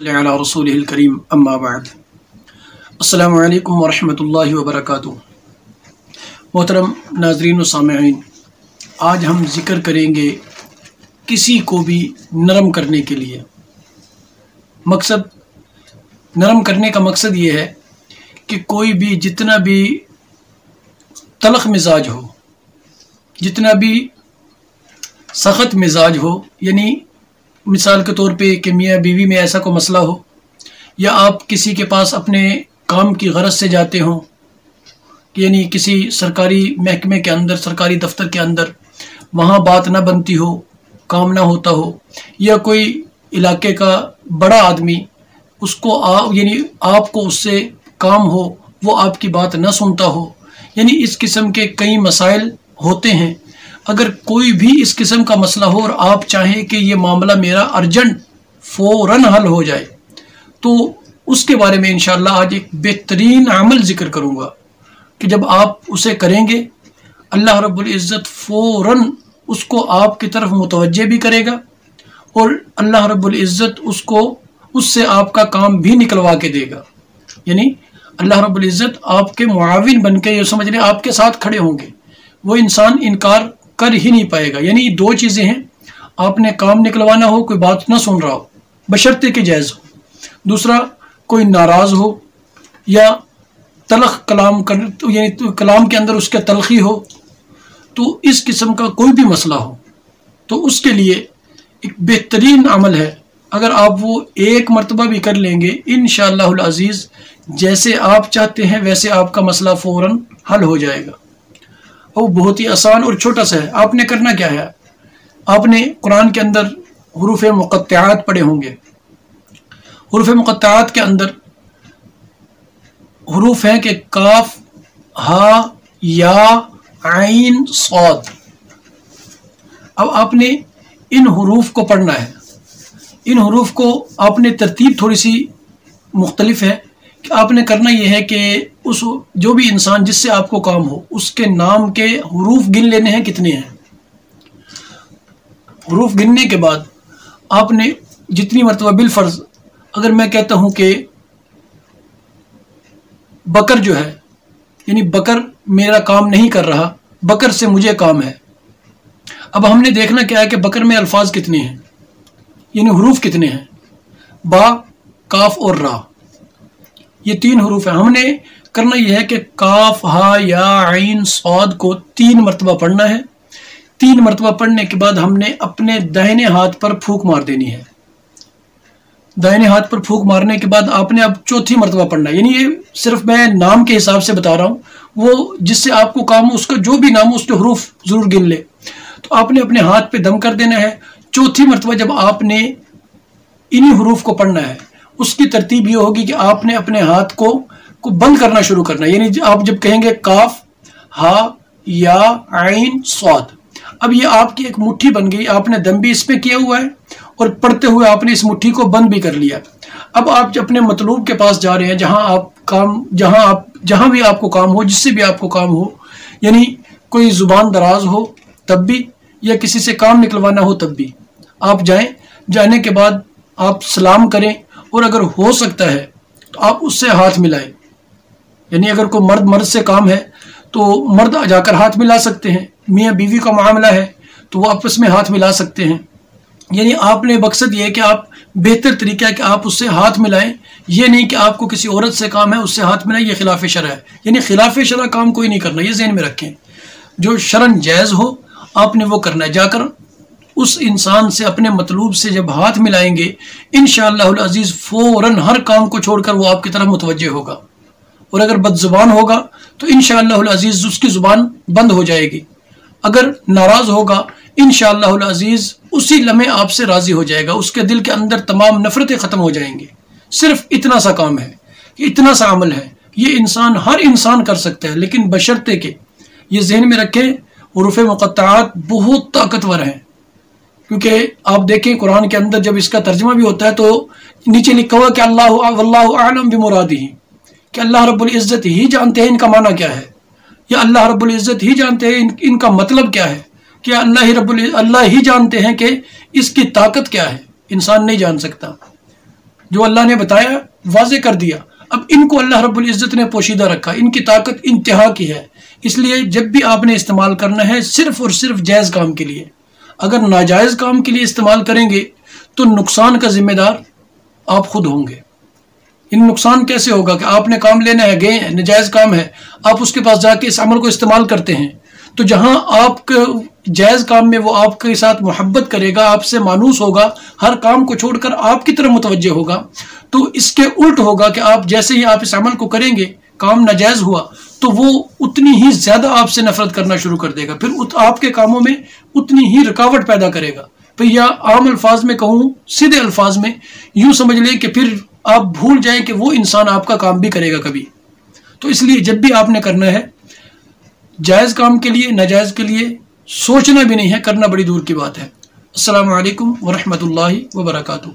علی رسولہ الکریم اما بعد السلام علیکم ورحمۃ اللہ وبرکاتہ۔ محترم ناظرین و سامعین، آج ہم ذکر کریں گے کسی کو بھی نرم کرنے کے لیے۔ نرم کرنے کا مقصد یہ ہے کہ کوئی بھی جتنا بھی تلخ مزاج ہو، جتنا بھی سخت مزاج ہو، یعنی مثال کے طور پہ کہ میاں بیوی میں ایسا کوئی مسئلہ ہو، یا آپ کسی کے پاس اپنے کام کی غرض سے جاتے ہوں، یعنی کسی سرکاری محکمے کے اندر، سرکاری دفتر کے اندر، وہاں بات نہ بنتی ہو، کام نہ ہوتا ہو، یا کوئی علاقے کا بڑا آدمی اس کو یعنی آپ کو اس سے کام ہو، وہ آپ کی بات نہ سنتا ہو، یعنی اس قسم کے کئی مسائل ہوتے ہیں۔ اگر کوئی بھی اس قسم کا مسئلہ ہو اور آپ چاہیں کہ یہ معاملہ میرا ارجنٹ فوراً حل ہو جائے، تو اس کے بارے میں انشاءاللہ آج ایک بہترین عمل ذکر کروں گا کہ جب آپ اسے کریں گے، اللہ رب العزت فوراً اس کو آپ کی طرف متوجہ بھی کرے گا، اور اللہ رب العزت اس سے آپ کا کام بھی نکلوا کے دے گا۔ یعنی اللہ رب العزت آپ کے معاون بن کے، یہ سمجھ لیں آپ کے ساتھ کھڑے ہوں گے، وہ انسان انکار کر ہی نہیں پائے گا۔ یعنی یہ دو چیزیں ہیں، آپ نے کام نکلوانا ہو، کوئی بات نہ سن رہا ہو بشرطے کہ جائز ہو، دوسرا کوئی ناراض ہو یا تلخ کلام یعنی کلام کے اندر اس کے تلخی ہو، تو اس قسم کا کوئی بھی مسئلہ ہو، تو اس کے لیے ایک بہترین عمل ہے۔ اگر آپ وہ ایک مرتبہ بھی کر لیں گے، انشاءاللہ العزیز جیسے آپ چاہتے ہیں ویسے آپ کا مسئلہ فوراً حل ہو جائے گا۔ وہ بہت ہی آسان اور چھوٹا سا ہے۔ آپ نے کرنا کیا ہے، آپ نے قرآن کے اندر حروف مقطعات پڑھے ہوں گے۔ حروف مقطعات کے اندر حروف ہیں کہ کاف، ہا، یا، عین، صاد۔ اب آپ نے ان حروف کو پڑھنا ہے۔ ان حروف کو آپ نے ترتیب تھوڑی سی مختلف ہے کہ آپ نے کرنا یہ ہے کہ جو بھی انسان جس سے آپ کو کام ہو، اس کے نام کے حروف گن لینے ہیں کتنے ہیں۔ حروف گننے کے بعد آپ نے جتنی مرتبہ بالفرض، اگر میں کہتا ہوں کہ بکر جو ہے، یعنی بکر میرا کام نہیں کر رہا، بکر سے مجھے کام ہے، اب ہم نے دیکھنا کیا ہے کہ بکر میں الفاظ کتنے ہیں، یعنی حروف کتنے ہیں، با، کاف اور را، یہ تین حروف ہیں۔ ہم نے کرنا یہ ہے کہ کاف، ہا، یا، عین، صاد کو 3 مرتبہ پڑھنا ہے۔ 3 مرتبہ پڑھنے کے بعد ہم نے اپنے دائنے ہاتھ پر پھونک مار دینی ہے۔ دائنے ہاتھ پر پھونک مارنے کے بعد آپ نے اب 4تھی مرتبہ پڑھنا ہے۔ یعنی یہ صرف میں نام کے حساب سے بتا رہا ہوں، وہ جس سے آپ کو کام ہو اس کا جو بھی نام ہو اس کے حروف ضرور گن لے۔ تو آپ نے اپنے ہاتھ پہ دم کر دینا ہے۔ 4تھی مرتبہ جب آپ نے انہی حروف کو پڑھنا ہے، اس کی ترتیب یہ ہوگی کہ آپ نے اپنے ہاتھ کو بند کرنا شروع کرنا ہے۔ یعنی آپ جب کہیں گے کاف، ہا، یا، عین، صاد، اب یہ آپ کی ایک مٹھی بن گئی، آپ نے دم بھی اس پہ کیا ہوا ہے اور پڑھتے ہوئے آپ نے اس مٹھی کو بند بھی کر لیا۔ اب آپ اپنے مطلوب کے پاس جا رہے ہیں، جہاں بھی آپ کو کام ہو، جس سے بھی آپ کو کام ہو، یعنی کوئی زبان دراز ہو تب بھی، یا کسی سے کام نکلوانا ہو تب بھی آپ جائیں۔ جانے کے بعد آپ سلام کریں، اور اگر ہو سکتا ہے تو آپ اس سے ہاتھ ملائیں۔ یعنی اگر کوئی مرد سے کام ہے تو مرد جا کر ہاتھ ملا سکتے ہیں، میاں بیوی کا معاملہ ہے تو وہ آپس میں ہاتھ ملا سکتے ہیں۔ یعنی آپ نے مقصد یہ ہے کہ آپ بہتر طریقہ ہے کہ آپ اس سے ہاتھ ملائیں، یہ نہیں کہ آپ کو کسی عورت سے کام ہے اس سے ہاتھ ملائیں، یہ خلاف شرع ہے۔ یعنی خلاف شرع کام کوئی نہیں کرنا، یہ ذہن میں رکھیں۔ جو شرعاً جائز ہو آپ نے وہ کرنا ہے۔ جا کر اس انسان سے اپنے مطلوب سے جب ہاتھ ملائیں گے، انشاءاللہ العزیز فوراً ہر کام کو چھوڑ کر وہ آپ کی طرف متوجہ ہوگا، اور اگر بد زبان ہوگا تو انشاءاللہ العزیز اس کی زبان بند ہو جائے گی۔ اگر ناراض ہوگا انشاءاللہ العزیز اسی لمحے آپ سے راضی ہو جائے گا، اس کے دل کے اندر تمام نفرتیں ختم ہو جائیں گی۔ صرف اتنا سا کام ہے، اتنا سا عمل ہے، یہ ہر انسان کر سکتا ہے، لیکن بشرطے کہ یہ ذہن میں رکھیں حروف مقطعات بہت طاقتور ہیں۔ کیونکہ آپ دیکھیں قرآن کے اندر جب اس کا ترجمہ بھی ہوتا ہے تو نیچے لکھا ہوا کہ واللہ اعلم بمرادہ، کہ اللہ رب العزت ہی جانتے ہیں ان کا معنی کیا ہے، یا اللہ رب العزت ہی جانتے ہیں ان کا مطلب کیا ہے، کہ اللہ ہی جانتے ہیں کہ اس کی طاقت کیا ہے، انسان نہیں جان سکتا۔ جو اللہ نے بتایا واضح کر دیا. اب ان کو اللہ رب العزت نے پوشیدہ رکھا، ان کی طاقت انتہا کی ہے. اس لیے جب بھی آپ نے استعمال کرنا ہے صرف اور صرف جائز کام کے لیے. اگر ناجائز کام کے لیے استعمال کریں گے تو نقصان کا ذمہ دار آپ خود ہوں گے. ان نقصان کیسے ہوگا کہ آپ نے کام لینا ہے، گئے ناجائز کام ہے، آپ اس کے پاس جا کے اس عمل کو استعمال کرتے ہیں، تو جہاں آپ کے جائز کام میں وہ آپ کے ساتھ محبت کرے گا، آپ سے مانوس ہوگا، ہر کام کو چھوڑ کر آپ کی طرف متوجہ ہوگا، تو اس کے الٹ ہوگا کہ آپ جیسے ہی آپ اس عمل کو کریں گے، کام ناجائز ہوا تو وہ اتنی ہی زیادہ آپ سے نفرت کرنا شروع کر دے گا، پھر آپ کے کاموں میں اتنی ہی رکاوٹ پیدا کرے گا. یا عام الفاظ میں کہوں، سیدھے الفاظ میں یوں سمجھ لیں کہ پھر آپ بھول جائیں کہ وہ انسان آپ کا کام بھی کرے گا کبھی. تو اس لیے جب بھی آپ نے کرنا ہے جائز کام کے لیے، ناجائز کے لیے سوچنا بھی نہیں ہے، کرنا بڑی دور کی بات ہے. السلام علیکم ورحمۃ اللہ وبرکاتہ.